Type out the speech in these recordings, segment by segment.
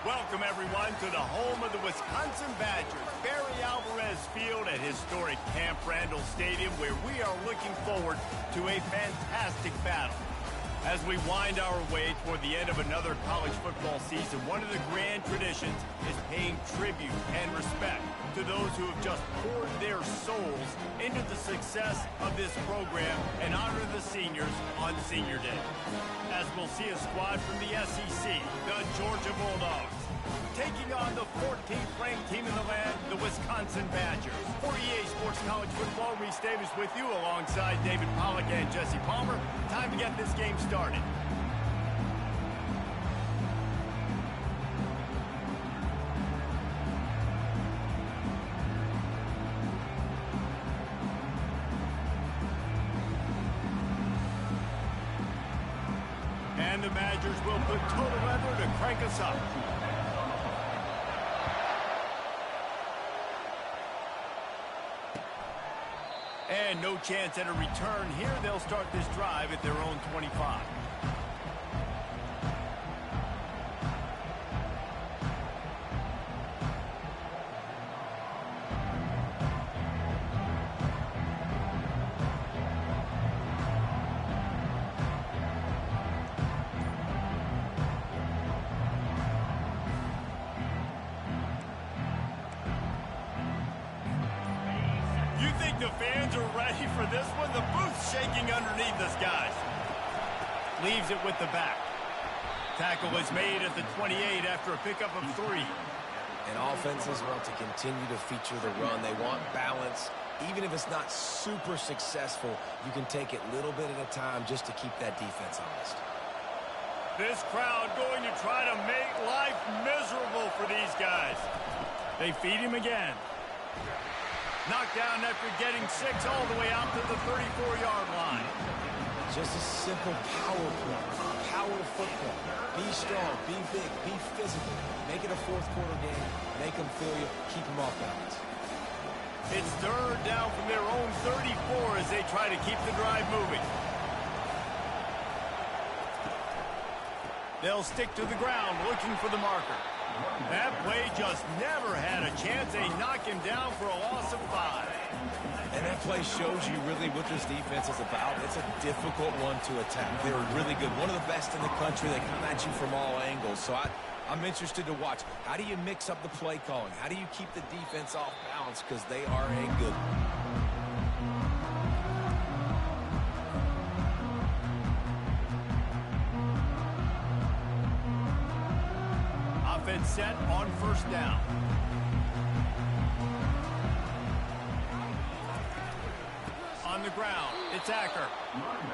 Welcome, everyone, to the home of the Wisconsin Badgers, Barry Alvarez Field at historic Camp Randall Stadium, where we are looking forward to a fantastic battle. As we wind our way toward the end of another college football season, one of the grand traditions is paying tribute and respect to those who have just poured their souls into the success of this program and honor the seniors on Senior Day. As we'll see a squad from the SEC, the Georgia Bulldogs, taking on the 14th ranked team in the land, the Wisconsin Badgers. For EA Sports College Football, Reese Davis with you alongside David Pollack and Jesse Palmer. Time to get this game started. And the Badgers will put total weather to crank us up. And no chance at a return here. They'll start this drive at their own 25. The fans are ready for this one. The booth's shaking underneath us, guys. Leaves it with the back. Tackle is made at the 28 after a pickup of 3. And offenses want to continue to feature the run. They want balance. Even if it's not super successful, you can take it little bit at a time just to keep that defense honest. This crowd going to try to make life miserable for these guys. They feed him again. Knocked down after getting 6 all the way out to the 34-yard line. Just a simple power play. Power football. Be strong, be big, be physical. Make it a fourth-quarter game. Make them feel you. Keep them off balance. It's third down from their own 34 as they try to keep the drive moving. They'll stick to the ground looking for the marker. That play just never had a chance. They knock him down for a loss of 5. And that play shows you really what this defense is about. It's a difficult one to attack. They're really good. One of the best in the country. They come at you from all angles. So I'm interested to watch. How do you mix up the play calling? How do you keep the defense off balance? Because they are a good one. Set on first down. On the ground, it's Acker.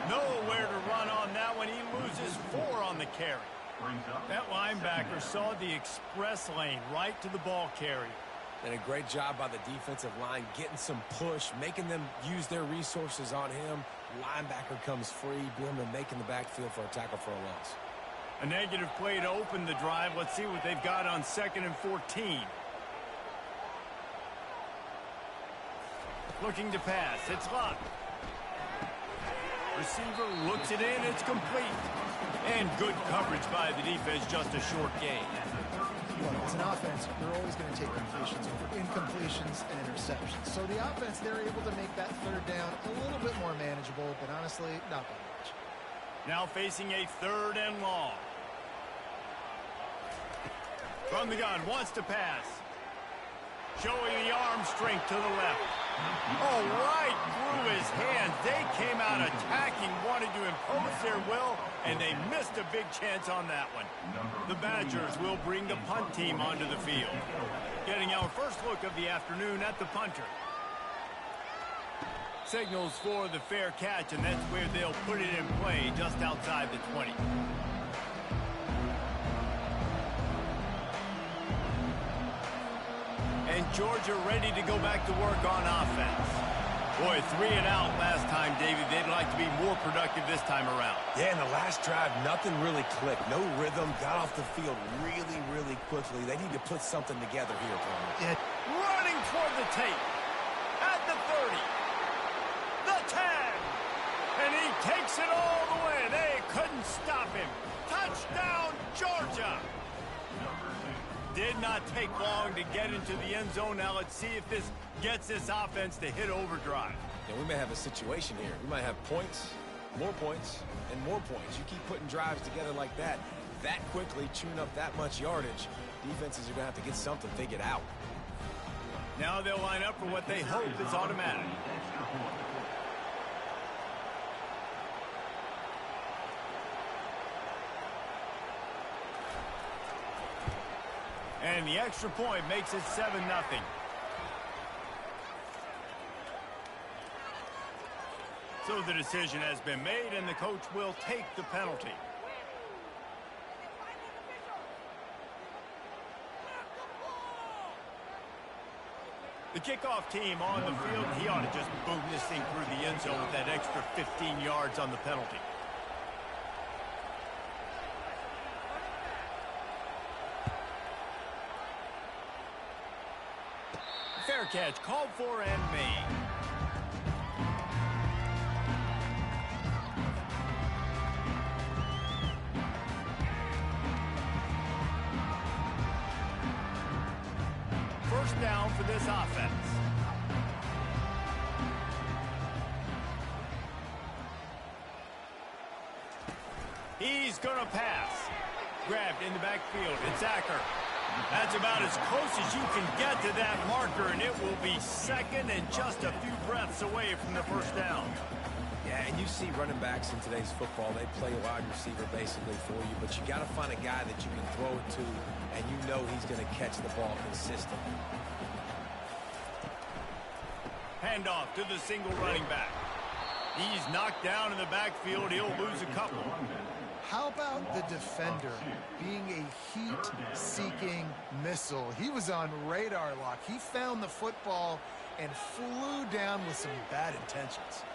Nowhere to run on that one. He loses 4 on the carry. That linebacker saw the express lane right to the ball carrier. And a great job by the defensive line getting some push, making them use their resources on him. Linebacker comes free, boom, and making the backfield for a tackle for a loss. A negative play to open the drive. Let's see what they've got on 2nd and 14. Looking to pass. It's Lott. Receiver looks it in. It's complete. And good coverage by the defense. Just a short gain. Well, as an offense, you're always going to take completions over incompletions and interceptions. So the offense, they're able to make that third down a little bit more manageable, but honestly, not by much. Now facing a 3rd and long. From the gun, wants to pass. Showing the arm strength to the left. Oh, right through his hands. They came out attacking, wanted to impose their will, and they missed a big chance on that one. The Badgers will bring the punt team onto the field. Getting our first look of the afternoon at the punter. Signals for the fair catch, and that's where they'll put it in play just outside the 20. And Georgia ready to go back to work on offense. Boy, 3 and out last time, David. They'd like to be more productive this time around. Yeah, in the last drive, nothing really clicked. No rhythm, got off the field really, really quickly. They need to put something together here, Palmer. Yeah. Running toward the tape. At the 30. The 10. And he takes it all the way. They couldn't stop him. Touchdown, Georgia. did not take long to get into the end zone. Now let's see if this gets this offense to hit overdrive. And we may have a situation here. We might have points, and more points. You keep putting drives together like that quickly, chewing up that much yardage, defenses are going to have to get something figured out. Now they'll line up for what they hope is automatic. And the extra point makes it 7-0. So the decision has been made, and the coach will take the penalty. The kickoff team on the field, he ought to just boom this thing through the end zone with that extra 15 yards on the penalty. Fair catch, called for and made. First down for this offense. He's going to pass. Grabbed in the backfield. It's Acker. That's about as close as you can get to that marker, and it will be second and just a few breaths away from the first down. Yeah, and you see running backs in today's football, they play wide receiver basically for you, but you got to find a guy that you can throw it to, and you know he's going to catch the ball consistently. Handoff to the single running back. He's knocked down in the backfield. He'll lose a couple. How about the defender being a heat-seeking missile? He was on radar lock. He found the football and flew down with some bad intentions.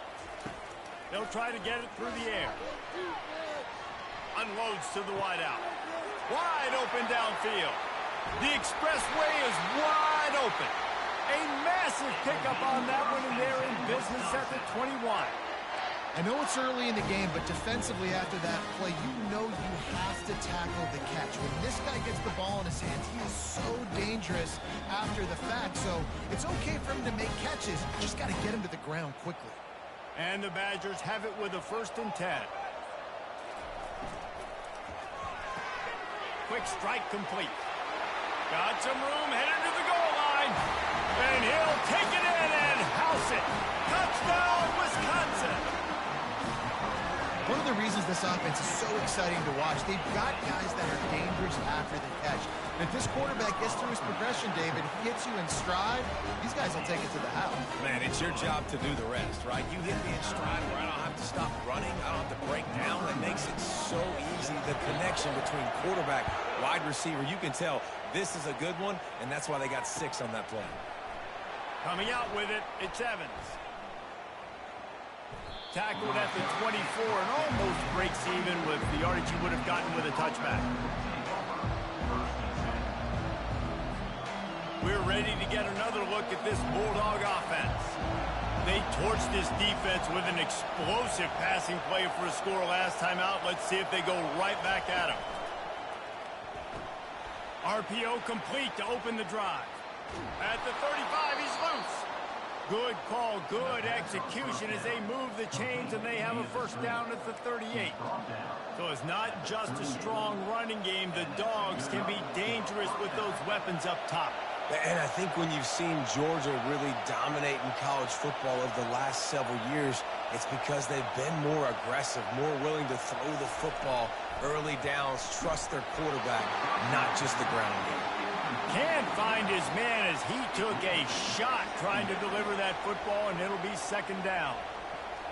They'll try to get it through the air. Unloads to the wideout. Wide open downfield. The expressway is wide open. A massive pickup on that one, and they're in business at the 21. I know it's early in the game, but defensively after that play, you know you have to tackle the catch. When this guy gets the ball in his hands, he is so dangerous after the fact. So it's okay for him to make catches. Just got to get him to the ground quickly. And the Badgers have it with a 1st and 10. Quick strike complete. Got some room, headed to the goal line. And he'll take it in and house it. Touchdown, Wisconsin. One of the reasons this offense is so exciting to watch, they've got guys that are dangerous after the catch. And if this quarterback gets through his progression, David, he hits you in stride, these guys will take it to the house. Man, it's your job to do the rest, right? You hit me in stride where I don't have to stop running. I don't have to break down. It makes it so easy. The connection between quarterback, wide receiver, you can tell this is a good one, and that's why they got 6 on that play. Coming out with it, it's Evans. Tackled at the 24 and almost breaks even with the yardage he would have gotten with a touchback. We're ready to get another look at this Bulldog offense. They torched this defense with an explosive passing play for a score last time out. Let's see if they go right back at him. RPO complete to open the drive. At the 35, he's loose. Good call, good execution as they move the chains, and they have a 1st down at the 38. So it's not just a strong running game. The Dogs can be dangerous with those weapons up top. And I think when you've seen Georgia really dominate in college football over the last several years, it's because they've been more aggressive, more willing to throw the football early downs, trust their quarterback, not just the ground game. Can't find his man as he took a shot trying to deliver that football, and it'll be 2nd down.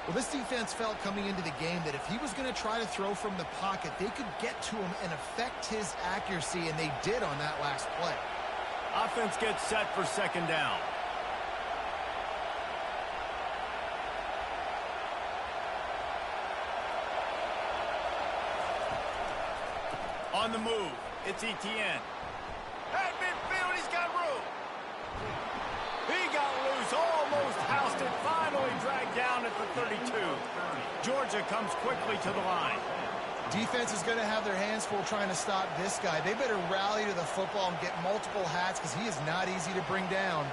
Well, this defense felt coming into the game that if he was going to try to throw from the pocket, they could get to him and affect his accuracy, and they did on that last play. Offense gets set for 2nd down. On the move, it's Etienne. At midfield, he's got room. He got loose, almost housed it, finally dragged down at the 32. Georgia comes quickly to the line. Defense is going to have their hands full trying to stop this guy. They better rally to the football and get multiple hats because he is not easy to bring down.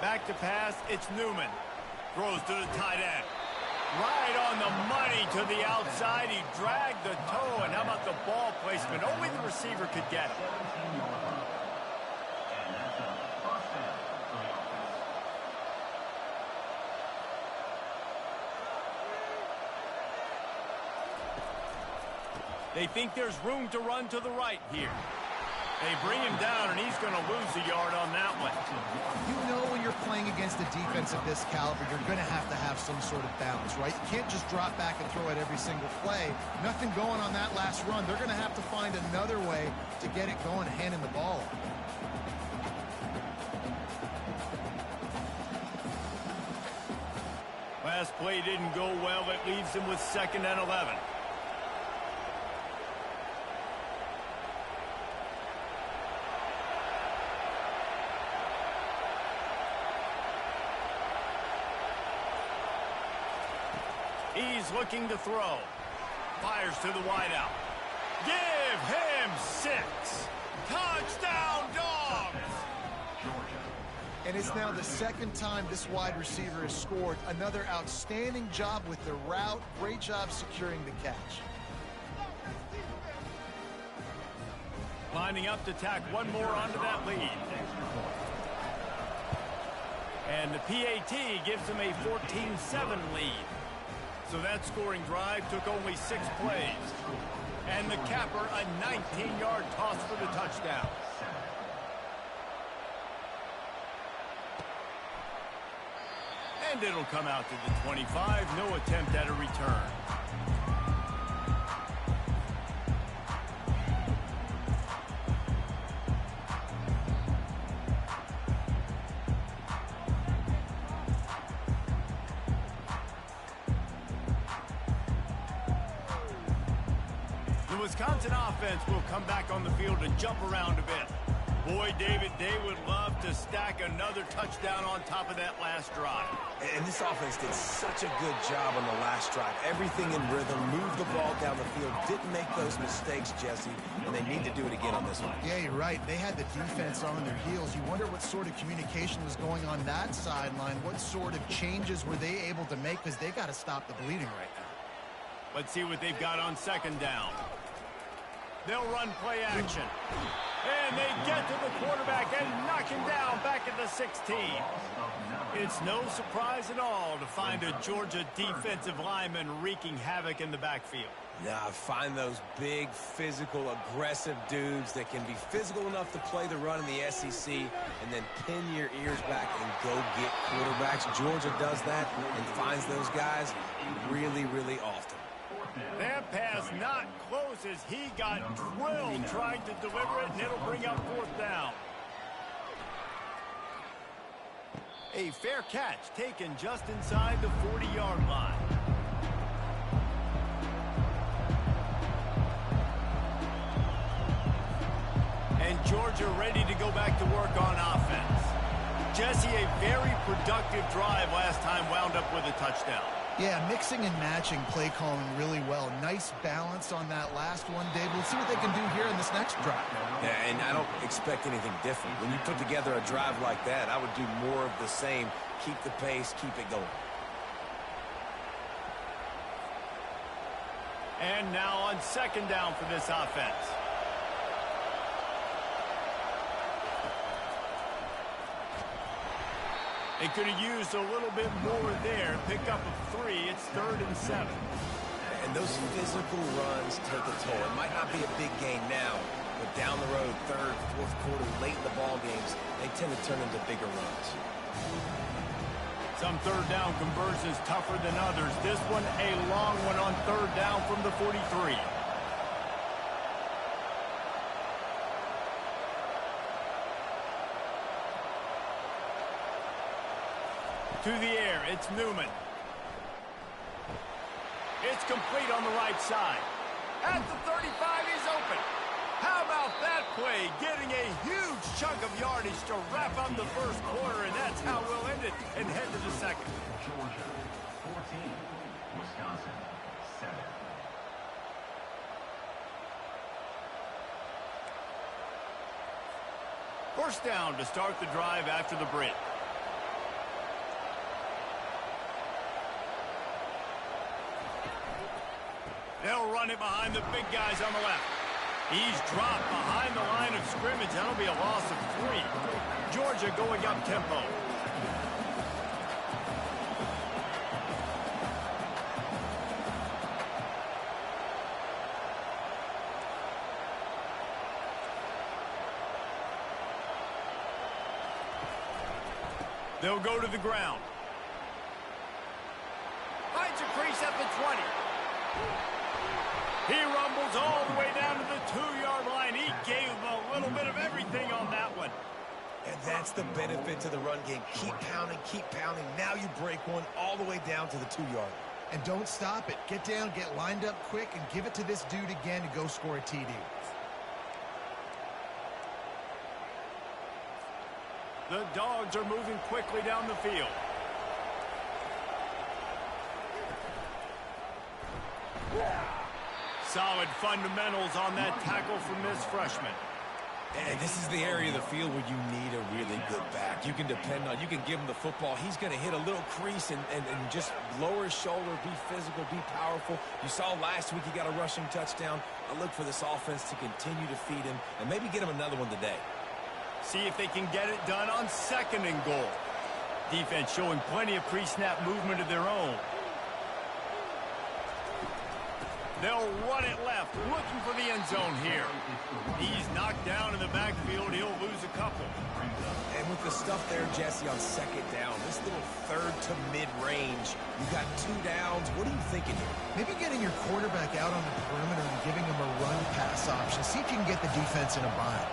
Back to pass, it's Newman. Throws to the tight end. Right on the money to the outside. He dragged the toe, and how about the ball placement? Only the receiver could get him. They think there's room to run to the right here. They bring him down, and he's going to lose a yard on that one. You know when you're playing against a defense of this caliber, you're going to have some sort of balance, right? You can't just drop back and throw it every single play. Nothing going on that last run. They're going to have to find another way to get it going and handing the ball. Last play didn't go well. It leaves him with 2nd and 11. He's looking to throw. Fires to the wideout. Give him 6. Touchdown, Dogs! And it's now the 2nd time this wide receiver has scored. Another outstanding job with the route. Great job securing the catch. Lining up to tack one more onto that lead. And the PAT gives him a 14-7 lead. So that scoring drive took only 6 plays. And the capper, a 19-yard toss for the touchdown. And it'll come out to the 25. No attempt at a return. Wisconsin offense will come back on the field and jump around a bit. Boy, David, they would love to stack another touchdown on top of that last drive. And this offense did such a good job on the last drive. Everything in rhythm, moved the ball down the field, didn't make those mistakes, Jesse, and they need to do it again on this one. Yeah, you're right. They had the defense on their heels. You wonder what sort of communication was going on that sideline. What sort of changes were they able to make because they got to stop the bleeding right now. Let's see what they've got on 2nd down. They'll run play action. And they get to the quarterback and knock him down back at the 16. It's no surprise at all to find a Georgia defensive lineman wreaking havoc in the backfield. Now, find those big, physical, aggressive dudes that can be physical enough to play the run in the SEC and then pin your ears back and go get quarterbacks. Georgia does that and finds those guys really, really often. That pass not close as he got drilled trying to deliver it, and it'll bring up 4th down. A fair catch taken just inside the 40-yard line. And Georgia ready to go back to work on offense. Jesse, a very productive drive last time wound up with a touchdown. Yeah, mixing and matching play calling really well. Nice balance on that last one, Dave. Let's see what they can do here in this next drive. Yeah, and I don't expect anything different. When you put together a drive like that, I would do more of the same. Keep the pace, keep it going. And now on 2nd down for this offense. They could have used a little bit more there. Pick up of 3. It's 3rd and 7. And those physical runs take a toll. It might not be a big gain now, but down the road, 3rd, 4th quarter, late in the ball games, they tend to turn into bigger runs. Some 3rd down conversions tougher than others. This one, a long one on 3rd down from the 43. To the air, it's Newman. It's complete on the right side. At the 35, he's open. How about that play? Getting a huge chunk of yardage to wrap up the first quarter, and that's how we'll end it and head to the second. Georgia 14, Wisconsin 7. First down to start the drive after the break. They'll run it behind the big guys on the left. He's dropped behind the line of scrimmage. That'll be a loss of 3. Georgia going up tempo. They'll go to the ground. Finds a crease at the 20. He rumbles all the way down to the 2-yard line. He gave him a little bit of everything on that one. And that's the benefit to the run game. Keep pounding, keep pounding. Now you break one all the way down to the 2-yard. And don't stop it. Get down, get lined up quick, and give it to this dude again to go score a TD. The Dogs are moving quickly down the field. Solid fundamentals on that tackle from this freshman. And this is the area of the field where you need a really good back. You can depend on, you can give him the football. He's going to hit a little crease and just lower his shoulder, be physical, be powerful. You saw last week he got a rushing touchdown. I look for this offense to continue to feed him and maybe get him another one today. See if they can get it done on 2nd and goal. Defense showing plenty of pre-snap movement of their own. They'll run it left, looking for the end zone here. He's knocked down in the backfield. He'll lose a couple. And with the stuff there, Jesse, on 2nd down, this little 3rd to mid-range, you got 2 downs. What are you thinking here? Maybe getting your quarterback out on the perimeter and giving him a run-pass option. See if you can get the defense in a bind.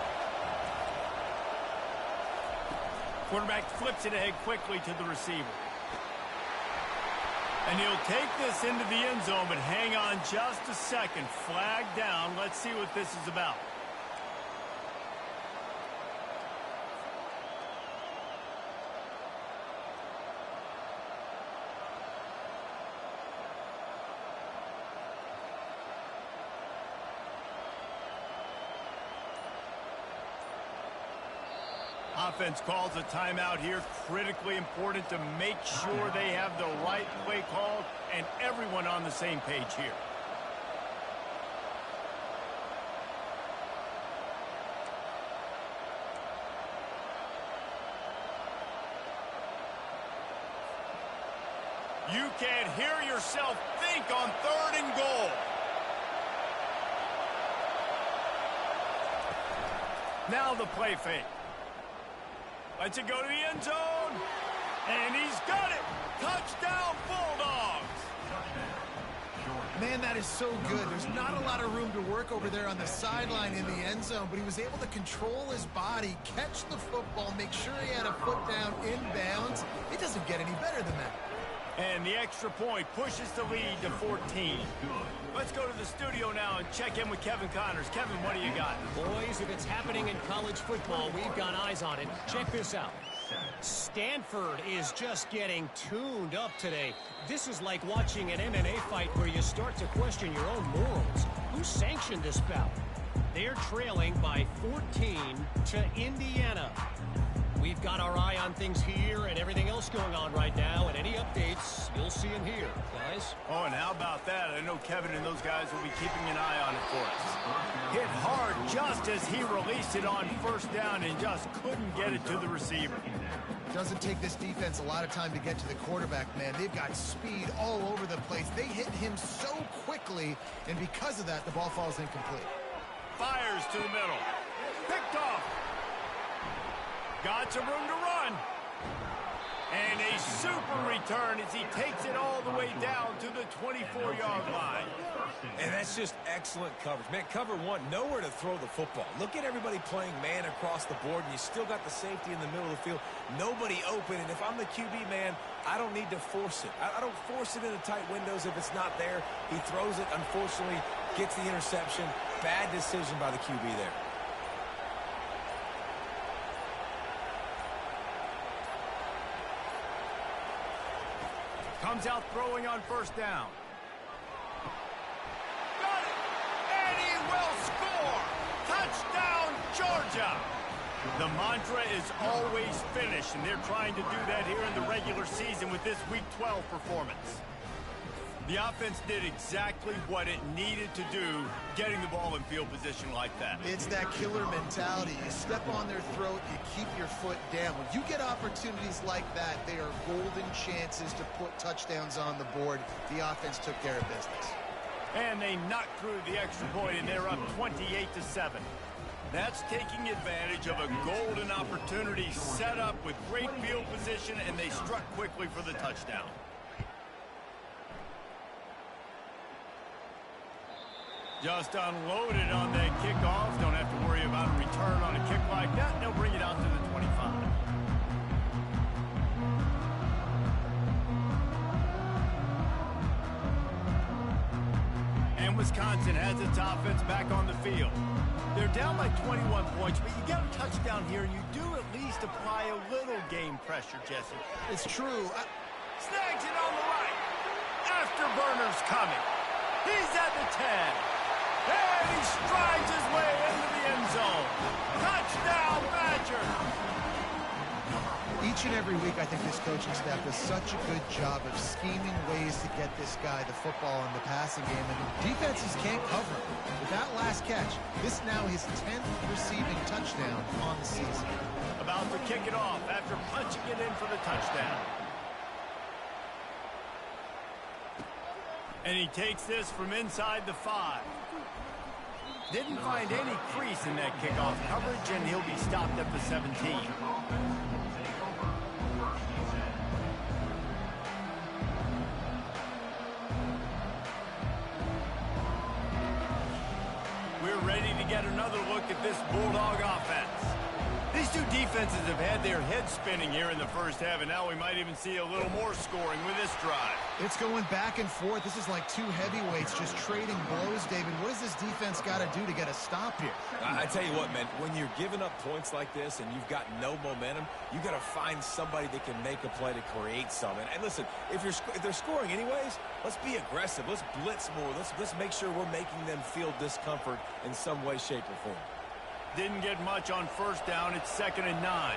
Quarterback flips it ahead quickly to the receiver. And he'll take this into the end zone, but hang on just a second. Flag down. Let's see what this is about. Offense calls a timeout here. Critically important to make sure they have the right play called and everyone on the same page here. You can't hear yourself think on 3rd and goal. Now the play fake. Lets it go to the end zone. And he's got it. Touchdown, Bulldogs. Man, that is so good. There's not a lot of room to work over there on the sideline in the end zone, but he was able to control his body, catch the football, make sure he had a foot down inbounds. It doesn't get any better than that. And the extra point pushes the lead to 14. Let's go to the studio now and check in with Kevin Connors. Kevin, what do you got? Boys, if it's happening in college football, we've got eyes on it. Check this out. Stanford is just getting tuned up today. This is like watching an MMA fight where you start to question your own morals. Who sanctioned this bout? They're trailing by 14 to Indiana. We've got our eye on things here and everything else going on right now, and any updates, you'll see them here, guys. Oh, and how about that? I know Kevin and those guys will be keeping an eye on it for us. Hit hard just as he released it on 1st down and just couldn't get it to the receiver. Doesn't take this defense a lot of time to get to the quarterback, man. They've got speed all over the place. They hit him so quickly, and because of that, the ball falls incomplete. Fires to the middle. Picked off. Got some room to run. And a super return as he takes it all the way down to the 24-yard line. And that's just excellent coverage. Man, cover one, nowhere to throw the football. Look at everybody playing man across the board, and you still got the safety in the middle of the field. Nobody open, and if I'm the QB, man, I don't need to force it. I don't force it into tight windows if it's not there. He throws it, unfortunately, Gets the interception. Bad decision by the QB there. Comes out throwing on first down. Got it! And he will score! Touchdown, Georgia! The mantra is always finish, and they're trying to do that here in the regular season with this Week 12 performance. The offense did exactly what it needed to do, getting the ball in field position like that. It's that killer mentality. You step on their throat, you keep your foot down. When you get opportunities like that, they are golden chances to put touchdowns on the board. The offense took care of business. And they knocked through the extra point, and they're up 28-7. That's taking advantage of a golden opportunity set up with great field position, and they struck quickly for the touchdown. Just unloaded on that kickoff. Don't have to worry about a return on a kick like that. They'll bring it out to the 25. And Wisconsin has its offense back on the field. They're down by 21 points, but you get a touchdown here, and you do at least apply a little game pressure, Jesse. It's true. Snags it on the right. Afterburner's coming. He's at the 10. And he strides his way into the end zone. Touchdown, Badger! Each and every week, I think this coaching staff does such a good job of scheming ways to get this guy the football in the passing game, and defenses can't cover him. With that last catch, this now his 10th receiving touchdown on the season. About to kick it off after punching it in for the touchdown. And he takes this from inside the 5. Didn't find any crease in that kickoff coverage, and he'll be stopped at the 17. We're ready to get another look at this Bulldog offense. These two defenses have had their heads spinning here in the first half, and now we might even see a little more scoring with this drive. It's going back and forth. This is like two heavyweights just trading blows, David. What does this defense got to do to get a stop here? I tell you what, man, when you're giving up points like this and you've got no momentum, you got to find somebody that can make a play to create something. And listen, if they're scoring anyways, let's be aggressive. Let's blitz more. Let's make sure we're making them feel discomfort in some way, shape, or form. Didn't get much on first down. It's 2nd and 9.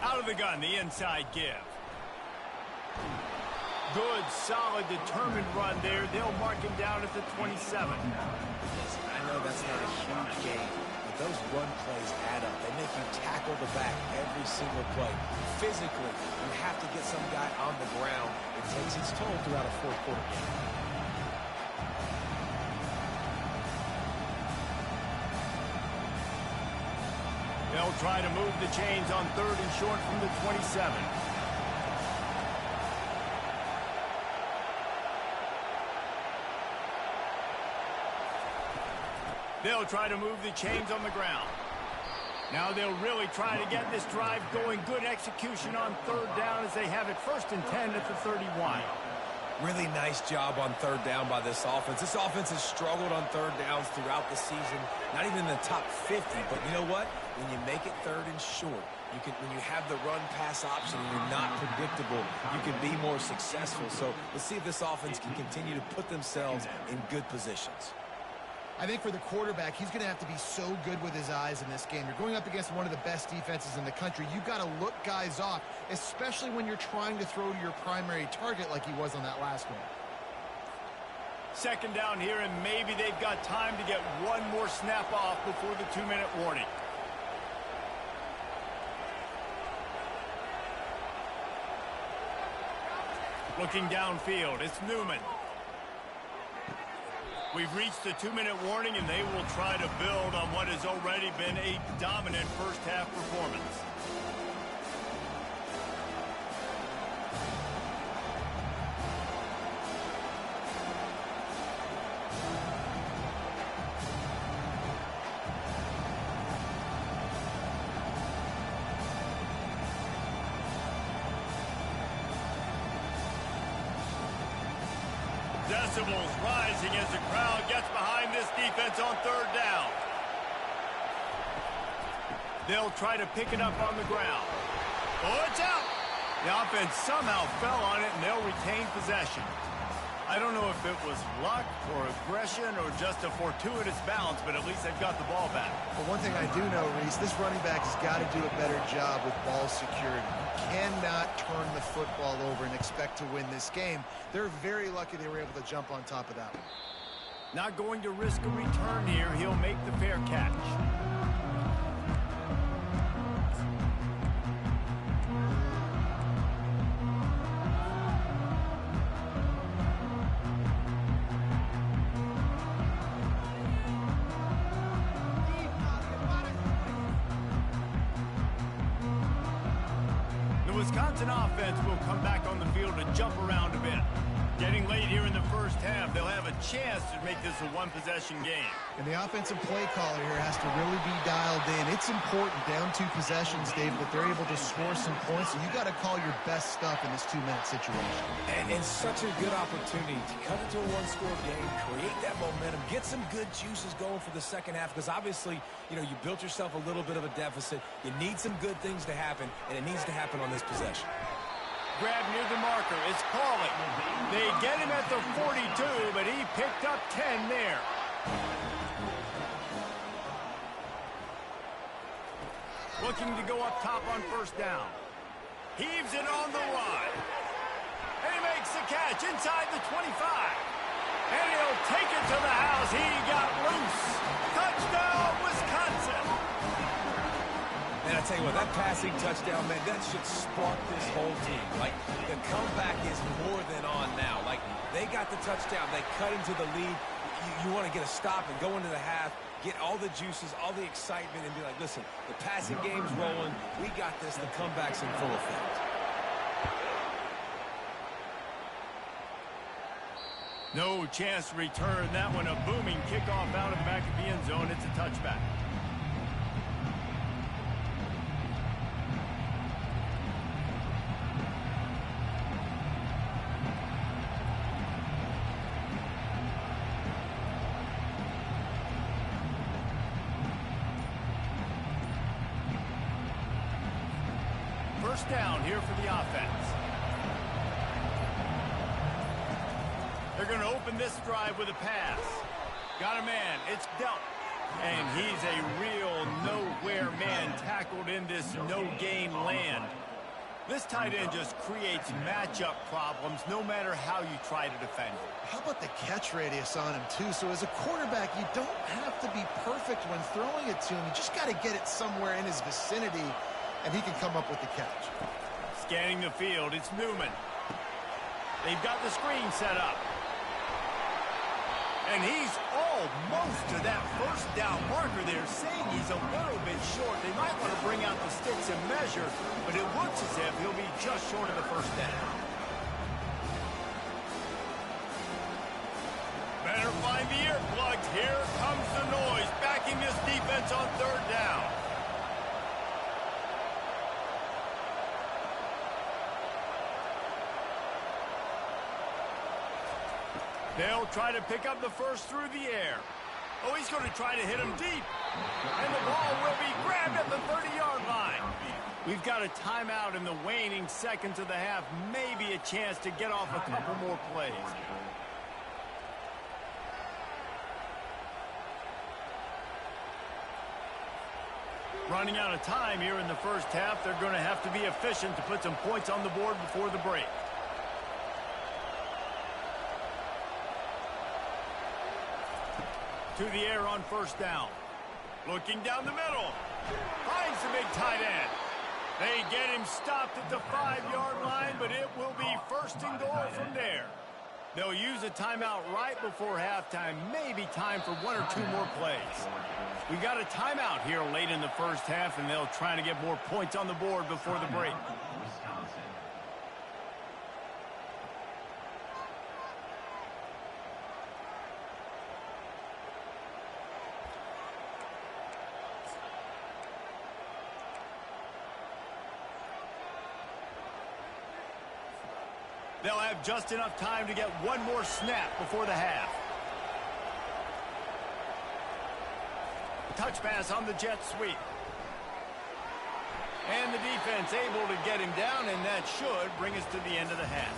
Out of the gun, the inside give. Good, solid, determined run there. They'll mark him down at the 27. I know that's not a huge gain, but those run plays add up. They make you tackle the back every single play. Physically, you have to get some guy on the ground. It takes its toll throughout a fourth-quarter game. They'll try to move the chains on 3rd and short from the 27. They'll try to move the chains on the ground. Now they'll really try to get this drive going. Good execution on 3rd down as they have it 1st and 10 at the 31. Really nice job on 3rd down by this offense. This offense has struggled on 3rd downs throughout the season. Not even in the top 50, but you know what? When you make it 3rd and short, when you have the run-pass option and you're not predictable, you can be more successful. So let's see if this offense can continue to put themselves in good positions. I think for the quarterback, he's going to have to be so good with his eyes in this game. You're going up against one of the best defenses in the country. You've got to look guys off, especially when you're trying to throw to your primary target like he was on that last one. 2nd down here, and maybe they've got time to get one more snap off before the 2-minute warning. Looking downfield, it's Newman. We've reached the 2-minute warning, and they will try to build on what has already been a dominant first-half performance. Decibels rising as the crowd gets behind this defense on third down. They'll try to pick it up on the ground. Oh, it's out. The offense somehow fell on it, and they'll retain possession. I don't know if it was luck or aggression or just a fortuitous bounce, but at least they've got the ball back. But one thing I do know, Reese, this running back has got to do a better job with ball security. You cannot turn the football over and expect to win this game. They're very lucky they were able to jump on top of that one. Not going to risk a return here. He'll make the fair catch. Wisconsin offense will come back on the field to jump around a bit. Getting late here in the first half, they'll have a chance to make this a one-possession game. And the offensive play caller here has to really be dialed in. It's important down 2 possessions, Dave, that they're able to score some points. So you got to call your best stuff in this 2-minute situation. And such a good opportunity to cut into a one-score game, create that momentum, get some good juices going for the second half, because obviously, you know, you built yourself a little bit of a deficit. You need some good things to happen, and it needs to happen on this possession. Grab near the marker. It's calling. They get him at the 42, but he picked up 10 there. Looking to go up top on first down. Heaves it on the run. And he makes the catch inside the 25. And he'll take it to the house. He got loose. Touchdown, Wisconsin. And I tell you what, that passing touchdown, man, that should spark this whole team. Like, the comeback is more than on now. Like, they got the touchdown. They cut into the lead. You want to get a stop and go into the half, get all the juices, all the excitement, and be like, listen, the passing game's rolling. We got this. The comeback's in full effect. No chance to return that one. A booming kickoff out of the back of the end zone. It's a touchback. First down here for the offense. They're going to open this drive with a pass. Got a man. It's dealt. And he's a real nowhere man tackled in this no-gain land. This tight end just creates matchup problems no matter how you try to defend it. How about the catch radius on him, too? So as a quarterback, you don't have to be perfect when throwing it to him. You just got to get it somewhere in his vicinity, and he can come up with the catch. Scanning the field, it's Newman. They've got the screen set up. And he's almost to that first down marker. They're saying he's a little bit short. They might want to bring out the sticks and measure, but it looks as if he'll be just short of the first down. Better find the earplugs. Here comes the noise, backing this defense on third down. They'll try to pick up the first through the air. Oh, he's going to try to hit him deep. And the ball will be grabbed at the 30-yard line. We've got a timeout in the waning seconds of the half. Maybe a chance to get off a couple more plays. Running out of time here in the first half. They're going to have to be efficient to put some points on the board before the break. To the air on first down. Looking down the middle. Finds the big tight end. They get him stopped at the 5-yard line, but it will be first and goal from there. They'll use a timeout right before halftime. Maybe time for 1 or 2 more plays. We got a timeout here late in the first half, and they'll try to get more points on the board before the break. They'll have just enough time to get one more snap before the half. Touch pass on the jet sweep. And the defense able to get him down, and that should bring us to the end of the half.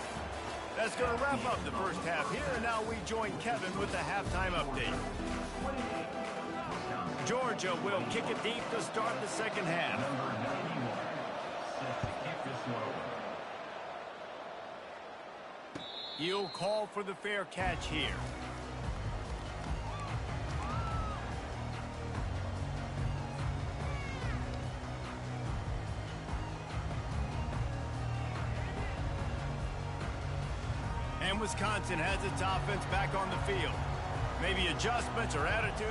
That's going to wrap up the first half here, and now we join Kevin with the halftime update. Georgia will kick it deep to start the second half. He'll call for the fair catch here. And Wisconsin has its offense back on the field. Maybe adjustments or attitude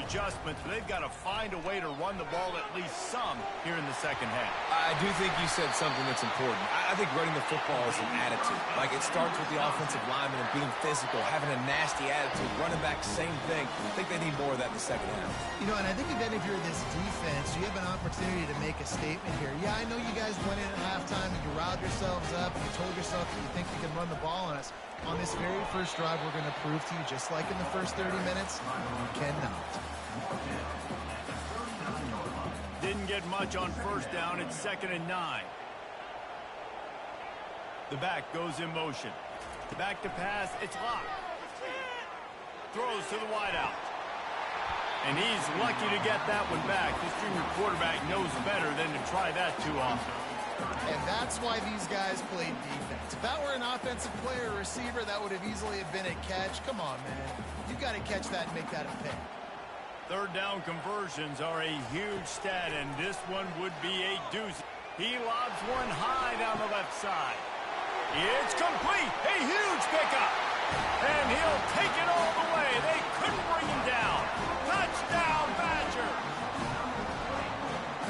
adjustments, but they've got to find a way to run the ball at least some here in the second half. I do think you said something that's important. I think running the football is an attitude. Like, it starts with the offensive lineman and being physical, having a nasty attitude. Running back, same thing. I think they need more of that in the second half. You know, and I think if any of you're this defense, you have an opportunity to make a statement here. Yeah, I know you guys went in at halftime and you riled yourselves up and you told yourself that you think you can run the ball on us. On this very first drive, we're going to prove to you, just like in the first 30 minutes, you cannot. Didn't get much on first down. It's 2nd and 9. The back goes in motion. Back to pass. It's locked. Throws to the wideout. And he's lucky to get that one back. This junior quarterback knows better than to try that too often. And that's why these guys played defense. If that were an offensive player or receiver, that would have easily have been a catch. Come on, man. You got to catch that and make that a pick. Third down conversions are a huge stat, and this one would be a doozy. He lobs one high down the left side. It's complete. A huge pickup. And he'll take it all the way. They couldn't bring him down. Touchdown, Badger.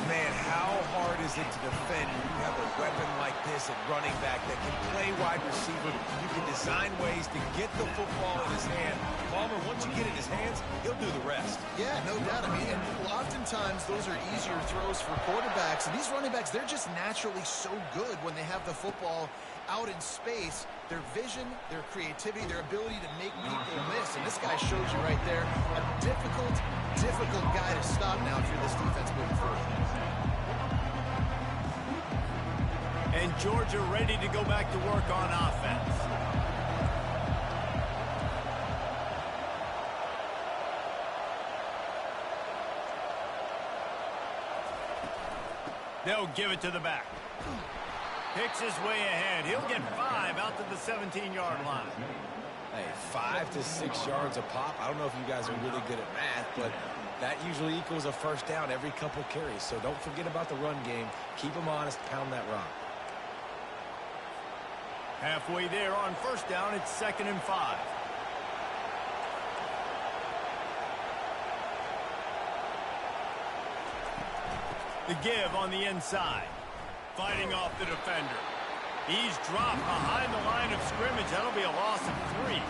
Man, how hard is it to defend when you have a weapon like this at running back that can play wide receiver? You can design ways to get the football in his hand. Palmer, once you get it in his hands, he'll do the rest. Yeah, no doubt. I mean, and oftentimes those are easier throws for quarterbacks. And these running backs, they're just naturally so good when they have the football out in space. Their vision, their creativity, their ability to make people miss. And this guy shows you right there a difficult guy to stop now if you're this defense moving forward. And Georgia ready to go back to work on offense. They'll give it to the back. Picks his way ahead. He'll get 5 out to the 17-yard line. Hey, 5 to 6 yards a pop. I don't know if you guys are really good at math, but that usually equals a first down every couple carries. So don't forget about the run game. Keep them honest. Pound that rock. Halfway there on first down, it's 2nd and 5. The give on the inside. Fighting off the defender. He's dropped behind the line of scrimmage. That'll be a loss of 3.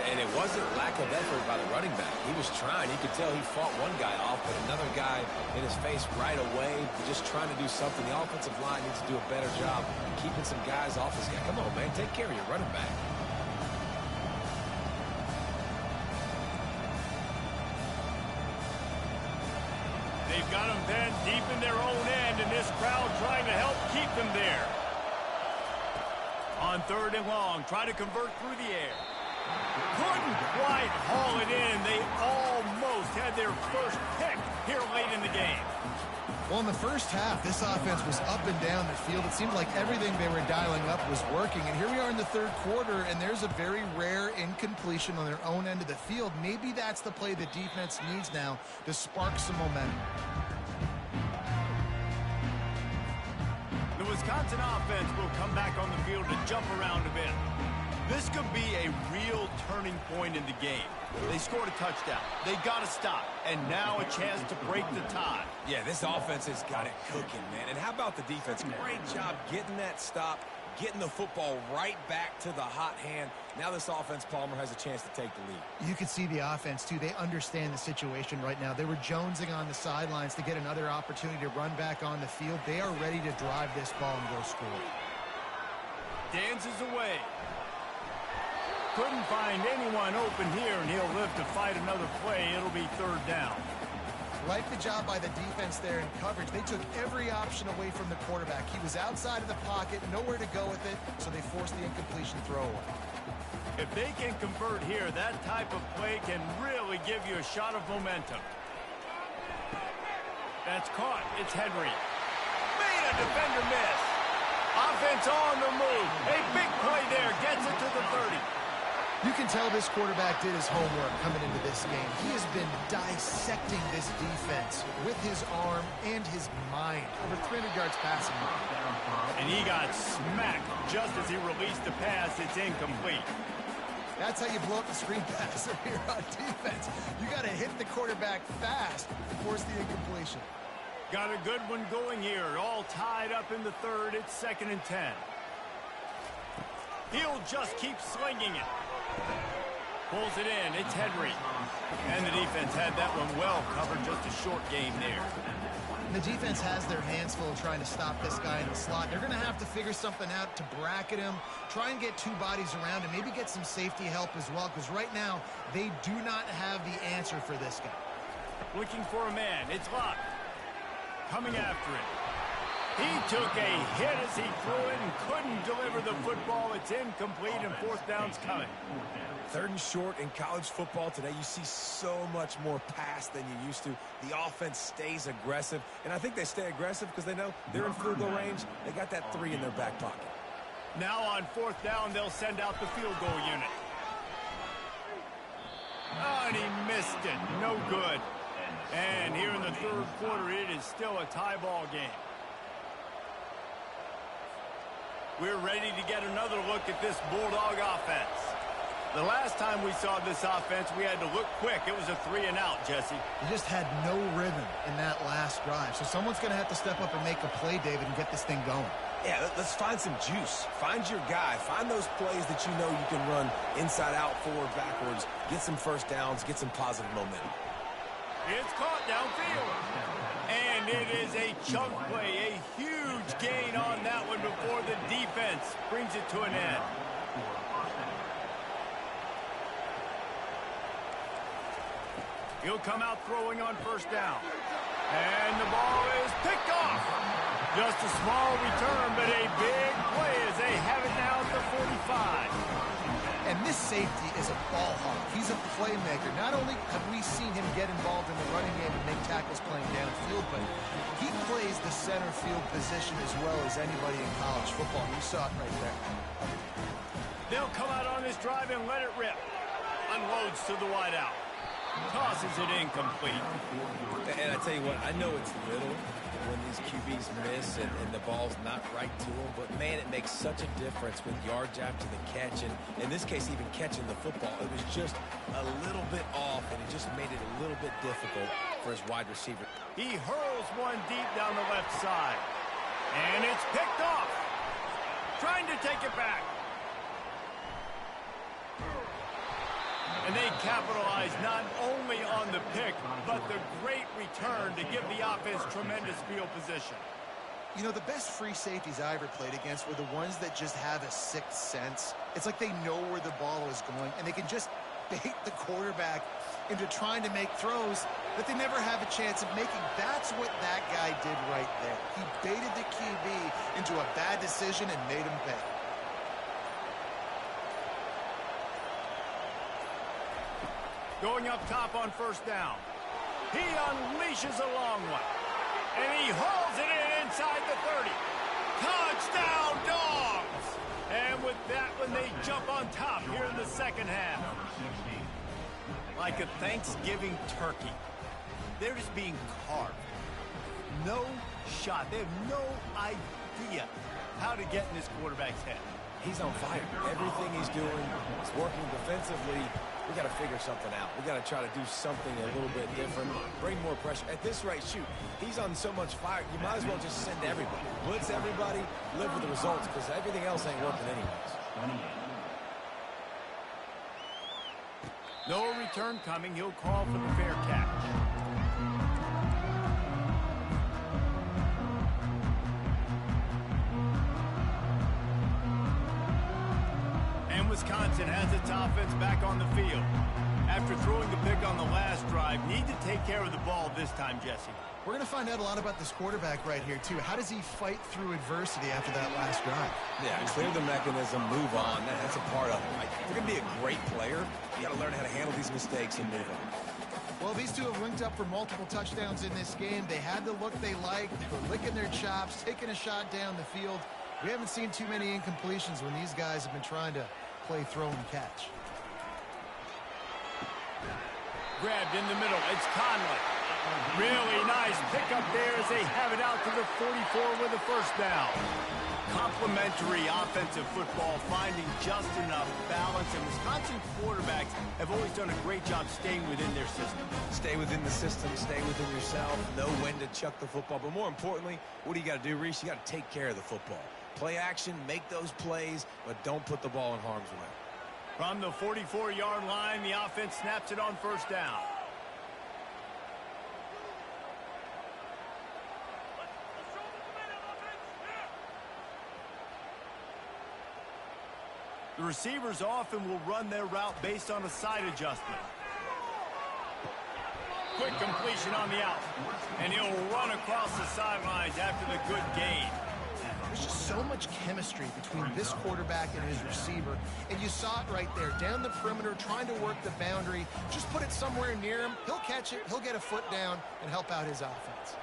And it wasn't lack of effort by the running back. He was trying. You could tell he fought one guy off, but another guy in his face right away, just trying to do something. The offensive line needs to do a better job keeping some guys off his guy. Come on, man. Take care of your running back. They've got him then deep in their own end, and this crowd trying to help keep them there. On 3rd and long, try to convert through the air. Couldn't quite haul it in. They almost had their first pick here late in the game. Well, in the first half, this offense was up and down the field. It seemed like everything they were dialing up was working. And here we are in the third quarter, and there's a very rare incompletion on their own end of the field. Maybe that's the play the defense needs now to spark some momentum. The Wisconsin offense will come back on the field to jump around a bit. This could be a real turning point in the game. They scored a touchdown. They got to stop. And now a chance to break the tie. Yeah, this offense has got it cooking, man. And how about the defense? Great job getting that stop, getting the football right back to the hot hand. Now this offense, Palmer, has a chance to take the lead. You can see the offense, too. They understand the situation right now. They were jonesing on the sidelines to get another opportunity to run back on the field. They are ready to drive this ball and go score. dances away. Couldn't find anyone open here, and he'll live to fight another play. It'll be third down. Like the job by the defense there in coverage. They took every option away from the quarterback. He was outside of the pocket, nowhere to go with it, so they forced the incompletion throwaway. If they can convert here, that type of play can really give you a shot of momentum. That's caught. It's Henry. Made a defender miss. Offense on the move. A big play there. Gets it to the 30. You can tell this quarterback did his homework coming into this game. He has been dissecting this defense with his arm and his mind. Over 300 yards passing. And he got smacked just as he released the pass. It's incomplete. That's how you blow up the screen pass here on defense. You got to hit the quarterback fast to force the incompletion. Got a good one going here. All tied up in the third. It's 2nd and 10. He'll just keep slinging it. Pulls it in. It's Henry. And the defense had that one well covered. Just a short game there. The defense has their hands full trying to stop this guy in the slot. They're going to have to figure something out to bracket him, try and get two bodies around him, maybe get some safety help as well, because right now they do not have the answer for this guy. Looking for a man. It's Locke. Coming after it. He took a hit as he threw it and couldn't deliver the football. It's incomplete, and fourth down's coming. 3rd and short in college football today. You see so much more pass than you used to. The offense stays aggressive, and I think they stay aggressive because they know they're in field goal range. They got that 3 in their back pocket. Now on fourth down, they'll send out the field goal unit. Oh, and he missed it. No good. And here in the third quarter, it is still a tie ball game. We're ready to get another look at this Bulldog offense. The last time we saw this offense, we had to look quick. It was a 3-and-out, Jesse. He just had no rhythm in that last drive. So someone's going to have to step up and make a play, David, and get this thing going. Yeah, let's find some juice. Find your guy. Find those plays that you know you can run inside out, forward, backwards. Get some first downs. Get some positive momentum. It's caught downfield. And it is a chunk play, a huge gain on that one before the defense brings it to an end. He'll come out throwing on first down. And the ball is picked off. Just a small return, but a big play as they have it now at the 45. And this safety is a ball hawk. He's a playmaker. Not only have we seen him get involved in the running game and make tackles playing downfield, but he plays the center field position as well as anybody in college football. You saw it right there. They'll come out on this drive and let it rip. Unloads to the wideout. Tosses it incomplete. And I tell you what, I know it's little when these QBs miss and the ball's not right to them, but man, it makes such a difference with yards after the catch, and in this case, even catching the football. It was just a little bit off, and it just made it a little bit difficult for his wide receiver. He hurls one deep down the left side, and it's picked off. Trying to take it back. And they capitalize not only on the pick, but the great return to give the offense tremendous field position. You know, the best free safeties I ever played against were the ones that just have a sixth sense. It's like they know where the ball is going, and they can just bait the quarterback into trying to make throws that they never have a chance of making. That's what that guy did right there. He baited the QB into a bad decision and made him pay. Going up top on first down. He unleashes a long one. And he hauls it in inside the 30. Touchdown, Dogs! And with that one, they jump on top here in the second half. Like a Thanksgiving turkey. They're just being carved. No shot. They have no idea how to get in this quarterback's head. He's on fire. Everything he's doing is working defensively. We got to figure something out. We got to try to do something a little bit different, bring more pressure. At this rate, shoot, he's on so much fire, you might as well just send everybody. Blitz everybody, live with the results, because everything else ain't working anyways. No return coming. He'll call for the fair catch. Wisconsin has its offense back on the field. After throwing the pick on the last drive, need to take care of the ball this time, Jesse. We're going to find out a lot about this quarterback right here, too. How does he fight through adversity after that last drive? Yeah, clear the mechanism, move on. That's a part of it. Like, if you're going to be a great player, you got to learn how to handle these mistakes and move on. Well, these two have linked up for multiple touchdowns in this game. They had the look they liked. They were licking their chops, taking a shot down the field. We haven't seen too many incompletions when these guys have been trying to play throw and catch. Grabbed in the middle. It's Conley. Really nice pickup there as they have it out to the 44 with a first down. Complementary offensive football, finding just enough balance, and Wisconsin quarterbacks have always done a great job staying within their system. Stay within the system, stay within yourself, know when to chuck the football. But more importantly, what do you got to do, Reese? You got to take care of the football. Play action, make those plays, but don't put the ball in harm's way. From the 44-yard line, the offense snaps it on first down. The receivers often will run their route based on a side adjustment. Quick completion on the out. And he'll run across the sidelines after the good gain. There's just so much chemistry between this quarterback and his receiver. And you saw it right there, down the perimeter, trying to work the boundary. Just put it somewhere near him. He'll catch it, he'll get a foot down, and help out his offense.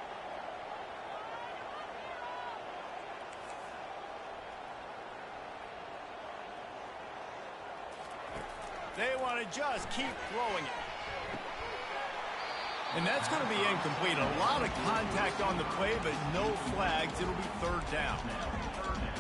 They want to just keep throwing it. And that's going to be incomplete. A lot of contact on the play, but no flags. It'll be third down.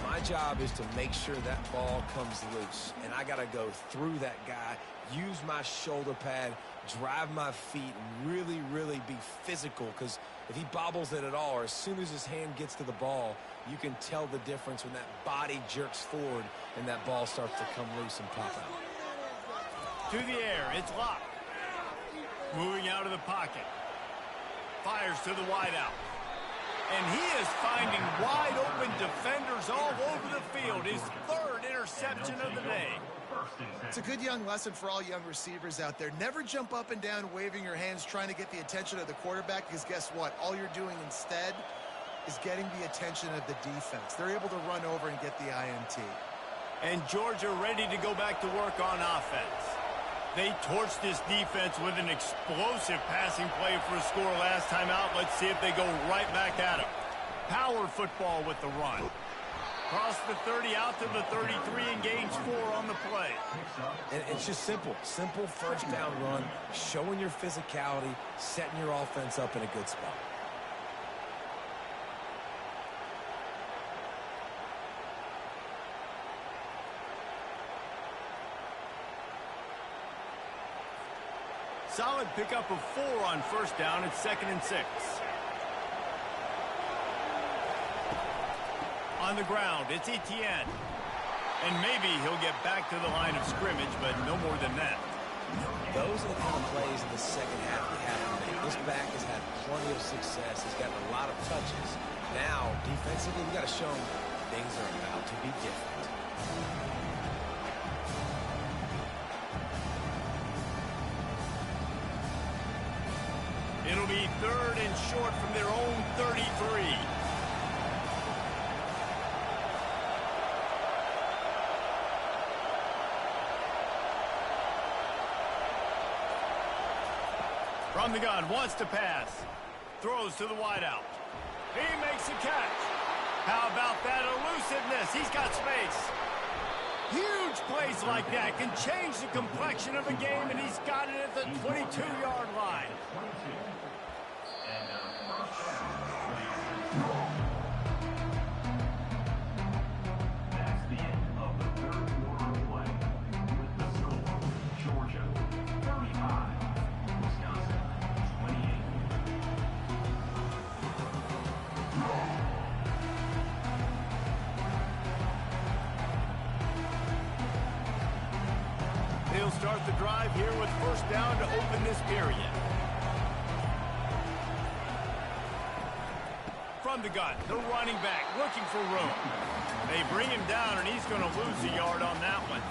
My job is to make sure that ball comes loose. And I got to go through that guy, use my shoulder pad, drive my feet, and really, really be physical. Because if he bobbles it at all, or as soon as his hand gets to the ball, you can tell the difference when that body jerks forward and that ball starts to come loose and pop out. To the air, it's locked. Moving out of the pocket. Fires to the wideout. And he is finding wide open defenders all over the field. His third interception of the day. It's a good young lesson for all young receivers out there. Never jump up and down waving your hands trying to get the attention of the quarterback, because guess what? All you're doing instead is getting the attention of the defense. They're able to run over and get the INT. And Georgia ready to go back to work on offense. They torched this defense with an explosive passing play for a score last time out. Let's see if they go right back at him. Power football with the run. Cross the 30 out to the 33 and gains 4 on the play. And it's just simple. Simple first down run, showing your physicality, setting your offense up in a good spot. Solid pickup of 4 on first down. It's 2nd and 6. On the ground, it's Etienne. And maybe he'll get back to the line of scrimmage, but no more than that. Those are the kind of plays in the second half you have to make. This back has had plenty of success. He's gotten a lot of touches. Now, defensively, we got to show him things are about to be different. It'll be 3rd and short from their own 33. From the gun, wants to pass. Throws to the wideout. He makes a catch. How about that elusiveness? He's got space. Huge plays like that can change the complexion of a game, and he's got it at the 22-yard line. That's the end of the third quarter of play. With the score, Georgia 35, Wisconsin 28. They'll start the drive here with first down to open this period. From the gun, the running back looking for room. They bring him down, and he's going to lose a yard on that one.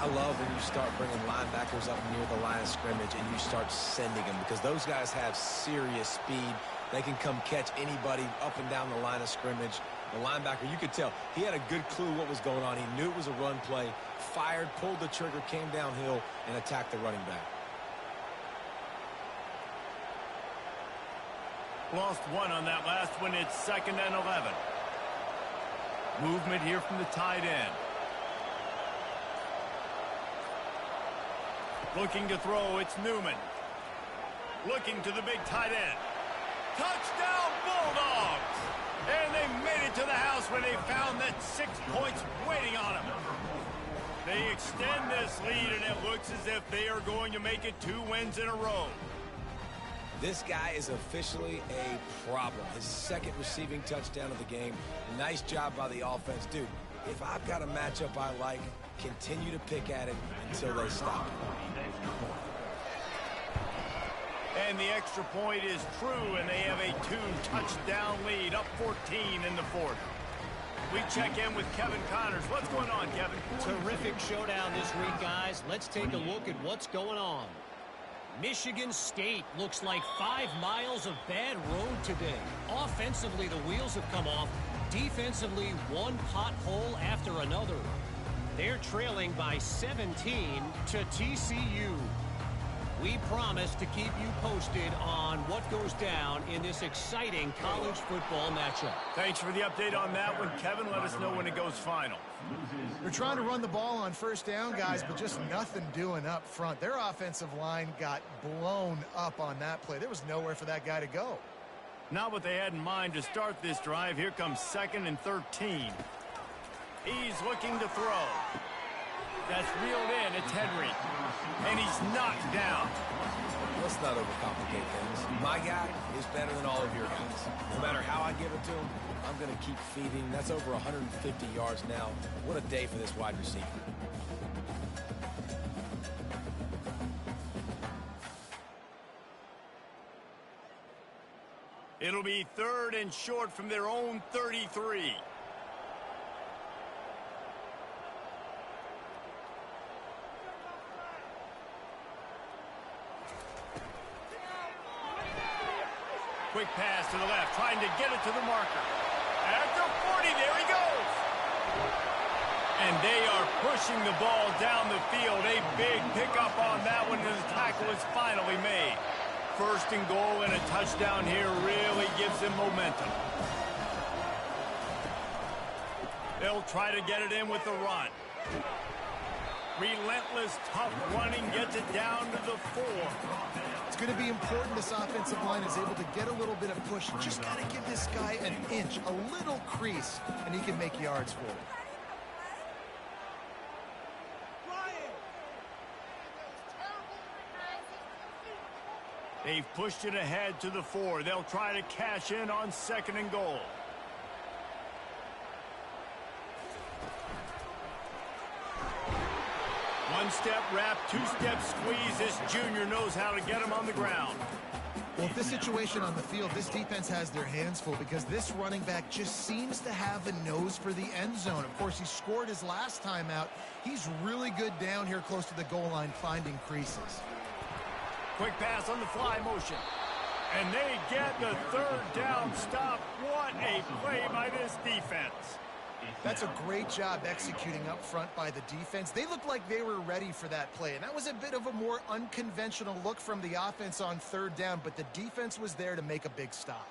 I love when you start bringing linebackers up near the line of scrimmage and you start sending them, because those guys have serious speed. They can come catch anybody up and down the line of scrimmage. The linebacker, you could tell, he had a good clue what was going on. He knew it was a run play, fired, pulled the trigger, came downhill, and attacked the running back. Lost one on that last one. It's 2nd and 11. Movement here from the tight end. Looking to throw, it's Newman. Looking to the big tight end. Touchdown, Bulldogs! And they made it to the house when they found that 6 points waiting on them. They extend this lead, and it looks as if they are going to make it 2 wins in a row. This guy is officially a problem. His 2nd receiving touchdown of the game. Nice job by the offense. Dude, if I've got a matchup I like, continue to pick at it until they stop. And the extra point is true, and they have a 2-touchdown lead, up 14 in the 4th. We check in with Kevin Connors. What's going on, Kevin? Terrific showdown this week, guys. Let's take a look at what's going on. Michigan State looks like 5 miles of bad road today. Offensively, the wheels have come off. Defensively, one pothole after another. They're trailing by 17 to TCU. We promise to keep you posted on what goes down in this exciting college football matchup. Thanks for the update on that one, Kevin. Let us know when it goes final. They're trying to run the ball on 1st down, guys, but just nothing doing up front. Their offensive line got blown up on that play. There was nowhere for that guy to go. Not what they had in mind to start this drive. Here comes 2nd and 13. He's looking to throw. That's reeled in. It's Henry. And he's knocked down. Let's not overcomplicate things. My guy is better than all of your guys. No matter how I give it to him, I'm going to keep feeding. That's over 150 yards now. What a day for this wide receiver. It'll be 3rd and short from their own 33. Quick pass to the left, trying to get it to the marker. At the 40, there he goes. And they are pushing the ball down the field. A big pickup on that one, and the tackle is finally made. 1st and goal, and a touchdown here really gives them momentum. They'll try to get it in with the run. Relentless, tough running gets it down to the 4. It's going to be important this offensive line is able to get a little bit of push. Just got to give this guy an inch, a little crease, and he can make yards for it. They've pushed it ahead to the 4. They'll try to cash in on 2nd and goal. One-step wrap, two-step squeeze. This junior knows how to get him on the ground. Well, if this situation on the field, this defense has their hands full because this running back just seems to have a nose for the end zone. Of course, he scored his last time out. He's really good down here close to the goal line finding creases. Quick pass on the fly motion. And they get the 3rd down stop. What a play by this defense. That's a great job executing up front by the defense. They looked like they were ready for that play, and that was a bit of a more unconventional look from the offense on 3rd down, but the defense was there to make a big stop.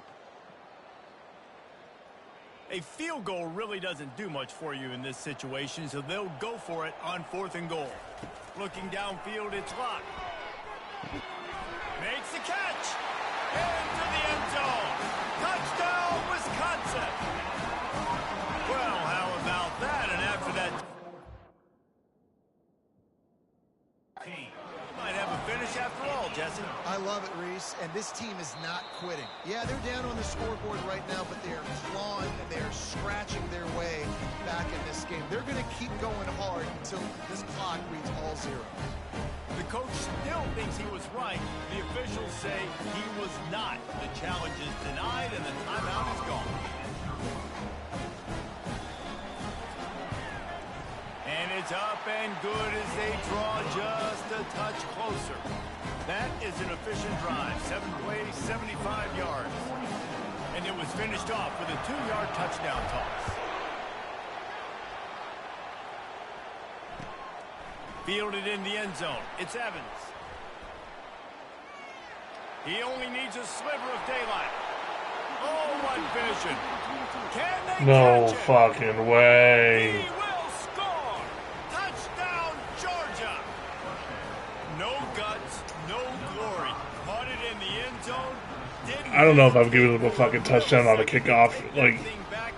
A field goal really doesn't do much for you in this situation, so they'll go for it on 4th and goal. Looking downfield, it's Locke. Makes the catch. Into the end zone. Touchdown, Wisconsin. Well, how about that? And after that, might have a finish after all, Jesse. I love it, Reese, and this team is not quitting. Yeah, they're down on the scoreboard right now, but they're clawing and they're scratching their way back in this game. They're going to keep going hard until this clock reads all zeros. The coach still thinks he was right. The officials say he was not. The challenge is denied, and the timeout is gone. It's up and good as they draw just a touch closer. That is an efficient drive. 7 plays, 75 yards. And it was finished off with a 2-yard touchdown toss. Fielded in the end zone. It's Evans. He only needs a sliver of daylight. Oh, what vision. Can they No catch it? fucking way. He will score. Touchdown, Georgia. No guts, no glory. Caught it in the end zone. I don't know if I'm giving them a fucking touchdown on a kickoff, like,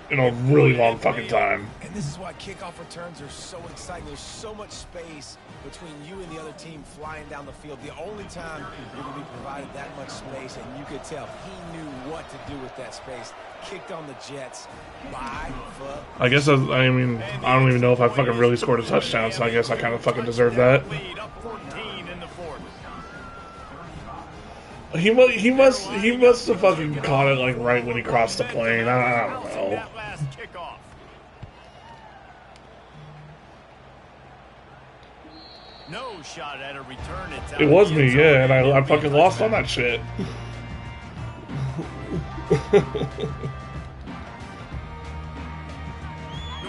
in a really long fucking time. And this is why kickoff returns are so exciting. There's so much space between you and the other team flying down the field. The only time you're going to be provided that much space, and you could tell he knew what to do with that space. Kicked on the Jets. I guess, I mean, I don't even know if I fucking really scored a touchdown, so I guess I kind of fucking deserve that. He must have fucking caught it, like, right when he crossed the plane. I don't know. No shot at a return. It was me, yeah, and I fucking lost on that shit. The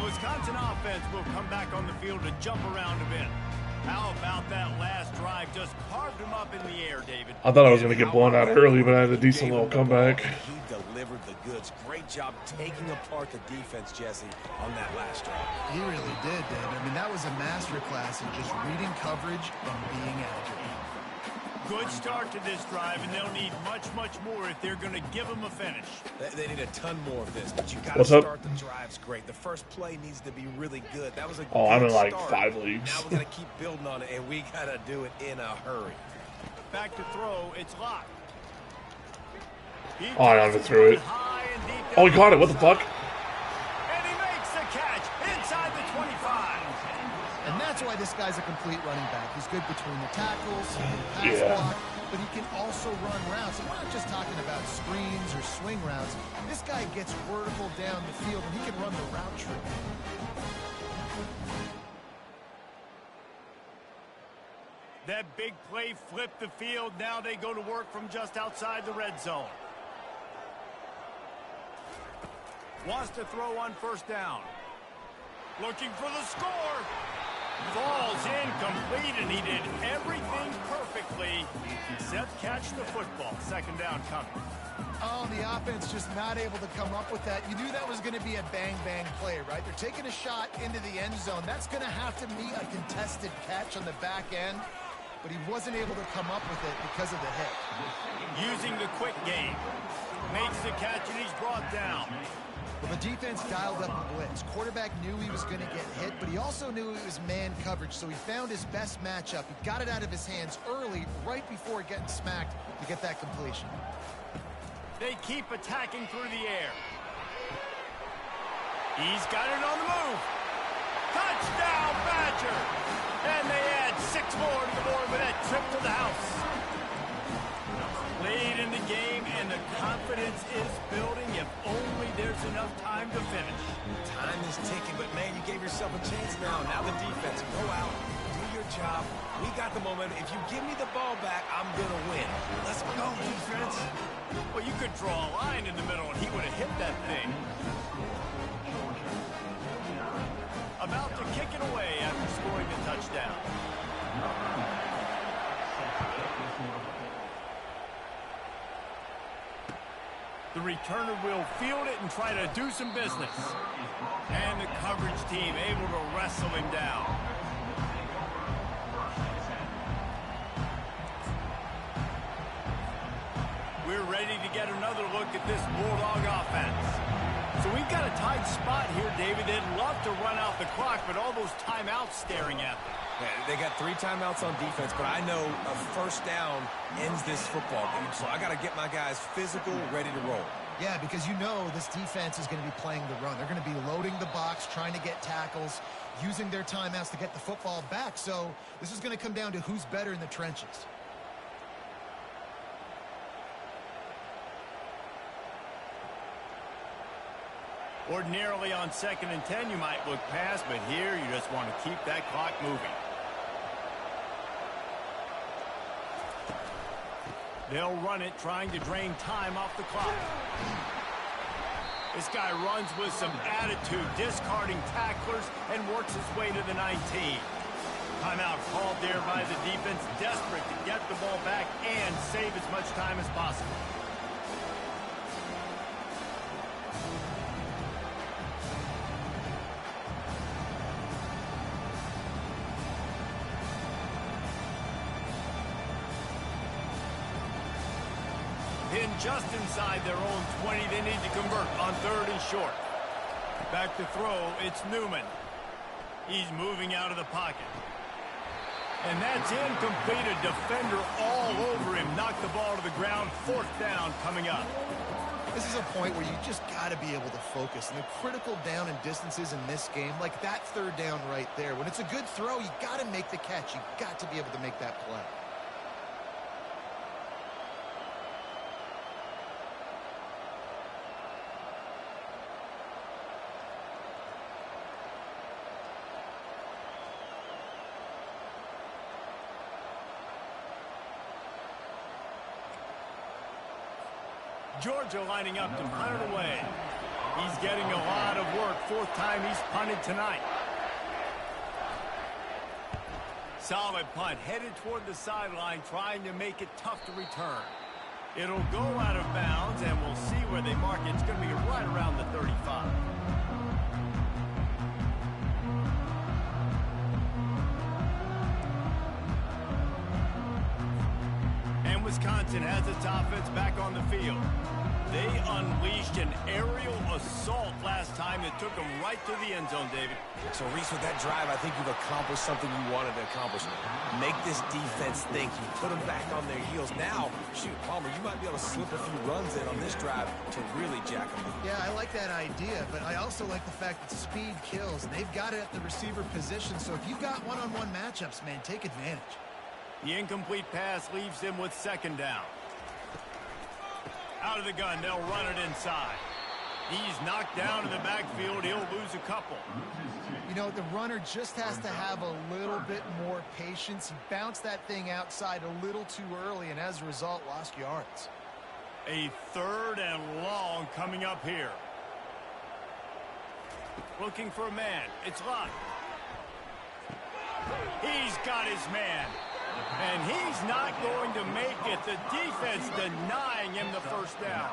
Wisconsin offense will come back on the field to jump around a bit. How about that last drive? Just carved him up in the air, David. I thought I was going to get blown out early, but I had a decent little comeback. He delivered the goods. Great job taking apart the defense, Jesse, on that last drive. He really did, David. I mean, that was a masterclass in just reading coverage and being accurate. Good start to this drive, and they'll need much, much more if they're going to give them a finish. They need a ton more of this, but you got What's to up? start the drives great. The first play needs to be really good. That was a Oh, good I'm in like start. 5 leagues. Now we got to keep building on it, and we got to do it in a hurry. Back to throw, it's locked. Oh, I underthrew it. Oh, he caught it. What the fuck? And he makes the catch inside the 25. And that's why this guy's a complete running back. He's good between the tackles, pass Yeah. block, but he can also run routes. And we're not just talking about screens or swing routes. This guy gets vertical down the field, and he can run the route tree. That big play flipped the field. Now they go to work from just outside the red zone. Wants to throw on first down. Looking for the score. Falls incomplete, and he did everything perfectly except catch the football. Second down coming. Oh, the offense just not able to come up with that. You knew that was going to be a bang-bang play, right? They're taking a shot into the end zone. That's going to have to be a contested catch on the back end, but he wasn't able to come up with it because of the hit. Using the quick game. Makes the catch, and he's brought down. Well, the defense dialed up the blitz. Quarterback knew he was going to get hit, but he also knew it was man coverage, so he found his best matchup. He got it out of his hands early, right before getting smacked to get that completion. They keep attacking through the air. He's got it on the move. Touchdown, Badger! And they add 6 more to the board with that trip to the house. Late in the game, and the confidence is building if only there's enough time to finish. Time is ticking, but man, you gave yourself a chance now. Now the defense, go out, do your job. We got the momentum. If you give me the ball back, I'm going to win. Let's go, defense. Well, you could draw a line in the middle, and he would have hit that thing. About to kick it away after scoring a touchdown. The returner will field it and try to do some business. And the coverage team able to wrestle him down. We're ready to get another look at this Bulldog offense. So we've got a tight spot here, David. They'd love to run out the clock, but all those timeouts staring at them. Yeah, they got 3 timeouts on defense, but I know a first down ends this football game. So I got to get my guys physical, ready to roll. Yeah, because you know this defense is going to be playing the run. They're going to be loading the box, trying to get tackles, using their timeouts to get the football back. So this is going to come down to who's better in the trenches. Ordinarily on 2nd and 10, you might look past, but here you just want to keep that clock moving. They'll run it, trying to drain time off the clock. This guy runs with some attitude, discarding tacklers, and works his way to the 19. Timeout called there by the defense, desperate to get the ball back and save as much time as possible. Pinned just inside their own 20. They need to convert on 3rd and short. Back to throw, it's Newman. He's moving out of the pocket. And that's incomplete. A defender all over him. Knocked the ball to the ground. 4th down coming up. This is a point where you just got to be able to focus. And the critical down and distances in this game, like that 3rd down right there. When it's a good throw, you got to make the catch. You got to be able to make that play. Georgia lining up to punt it away. He's getting a lot of work. 4th time he's punted tonight. Solid punt, headed toward the sideline, trying to make it tough to return. It'll go out of bounds, and we'll see where they mark it. It's going to be right around the 35. And Wisconsin has its offense back on the field. They unleashed an aerial assault last time that took them right to the end zone, David. So, Reese, with that drive, I think you've accomplished something you wanted to accomplish. Make this defense think. You put them back on their heels. Now, shoot, Palmer, you might be able to slip a few runs in on this drive to really jack them up. Yeah, I like that idea, but I also like the fact that speed kills. And they've got it at the receiver position, so if you've got one-on-one matchups, man, take advantage. The incomplete pass leaves them with 2nd down. Out of the gun, they'll run it inside. He's knocked down in the backfield. He'll lose a couple. You know, the runner just has to have a little bit more patience. He bounced that thing outside a little too early, and as a result, lost yards. A 3rd and long coming up here. Looking for a man. It's Lott. He's got his man. And he's not going to make it. The defense denying him the 1st down.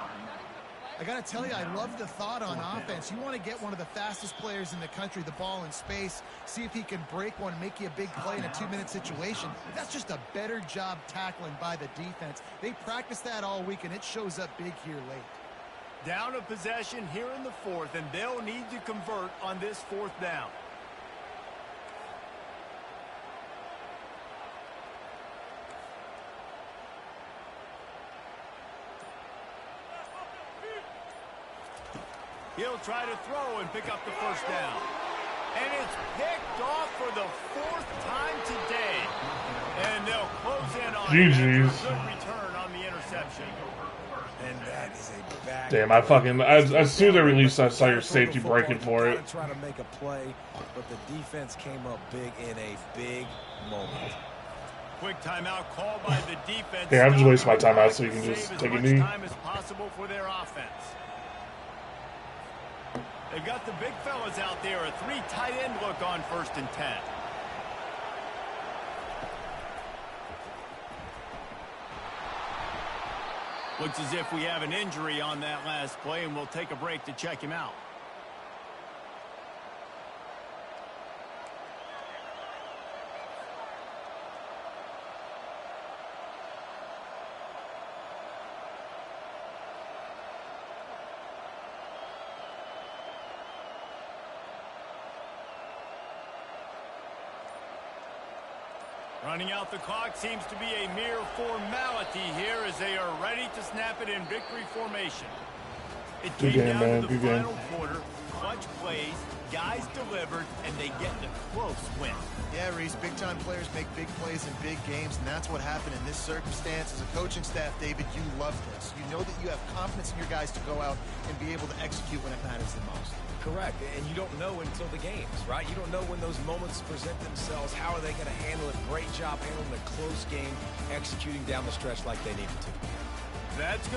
I got to tell you, I love the thought on offense. You want to get one of the fastest players in the country the ball in space, see if he can break one and make you a big play in a 2-minute situation. That's just a better job tackling by the defense. They practice that all week, and it shows up big here late. Down a possession here in the 4th, and they'll need to convert on this 4th down. He'll try to throw and pick up the 1st down. And it's picked off for the 4th time today. And they'll close in on it after a good return on the interception. And that is a back. Damn, as soon as I released, I saw your safety breaking for it. Try to make a play, but the defense came up big in a big moment. Quick timeout called by the defense. Yeah, I'm just wasting my timeout so you can just take a knee. As much time as possible for their offense. They've got the big fellas out there. A 3 tight end look on 1st and 10. Looks as if we have an injury on that last play, and we'll take a break to check him out. Running out the clock seems to be a mere formality here as they are ready to snap it in victory formation. It Good came game, down man. to the Good game. final quarter, clutch plays, guys delivered, and they get the close win. Yeah, Reese, big-time players make big plays in big games, and that's what happened in this circumstance. As a coaching staff, David, you love this. You know that you have confidence in your guys to go out and be able to execute when it matters the most. Correct, and you don't know until the games, right? You don't know when those moments present themselves. How are they going to handle it? Great job handling a close game, executing down the stretch like they needed to. That's good.